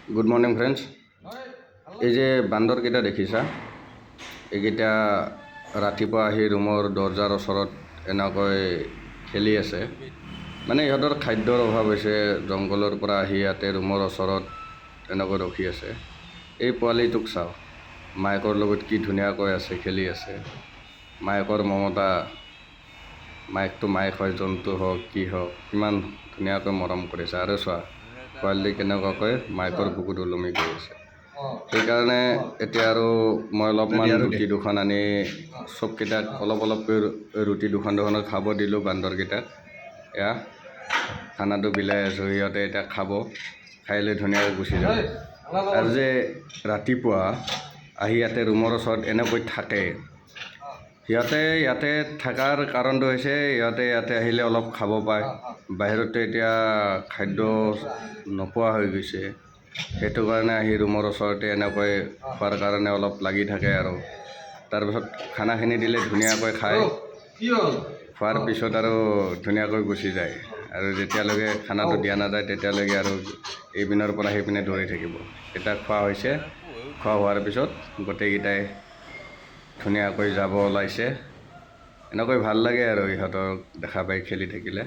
Good morning friends. এই যে বান্দৰকেইটা দেখিছা, এইকেইটা ৰাতিপুৱা আহি ৰুমৰ দৰ্জাৰ ওচৰত এনেকৈ খেলি আছে। মানে ইহঁতৰ খাদ্যৰ অভাৱ হৈছে, জংঘলৰ পৰা আহি ইয়াতে ৰুমৰ ওচৰত এনেকৈ ৰখি আছে। এই পোৱালিটোক চাওঁ, মায়েকৰ লগত কি ধুনীয়াকৈ আছে, খেলি আছে। মায়েকৰ মমতা, মায়েকটো মায়েক হয়, জন্তু হওক কি হওক, কিমান ধুনীয়াকৈ মৰম কৰিছে। আৰু চোৱা পোৱালি কেনেকুৱাকৈ মায়েকৰ বুকুত ওলমি গৈ আছে। সেইকাৰণে এতিয়া আৰু মই অলপমান ৰুটি দুখন আনি চবকেইটাক অলপ অলপকৈ ৰুটি দুখনত খাব দিলোঁ বান্দৰকেইটাক। এয়া খানাটো বিলাই আছোঁ, সিহঁতে এতিয়া খাব, খাই লৈ ধুনীয়াকৈ গুচি যাব। আৰু যে ৰাতিপুৱা আহি ইয়াতে ৰুমৰ ওচৰত এনেকৈ থাকে, সিহঁতে ইয়াতে থকাৰ কাৰণটো হৈছে সিহঁতে ইয়াতে আহিলে অলপ খাব পায়। বাহিৰতে এতিয়া খাদ্য নোপোৱা হৈ গৈছে, সেইটো কাৰণে আহি ৰুমৰ ওচৰতে এনেকৈ খোৱাৰ কাৰণে অলপ লাগি থাকে। আৰু তাৰপিছত খানাখিনি দিলে ধুনীয়াকৈ খায়, খোৱাৰ পিছত আৰু ধুনীয়াকৈ গুচি যায়। আৰু যেতিয়ালৈকে খানাটো দিয়া নাযায় তেতিয়ালৈকে আৰু এইপিনৰ পৰা সেইপিনে দৌৰি থাকিব। এতিয়া খোৱা হৈছে, খোৱা হোৱাৰ পিছত গোটেইকেইটাই ধুনীয়াকৈ যাব ওলাইছে। এনেকৈ ভাল লাগে আৰু ইহঁতক দেখা পাই খেলি থাকিলে।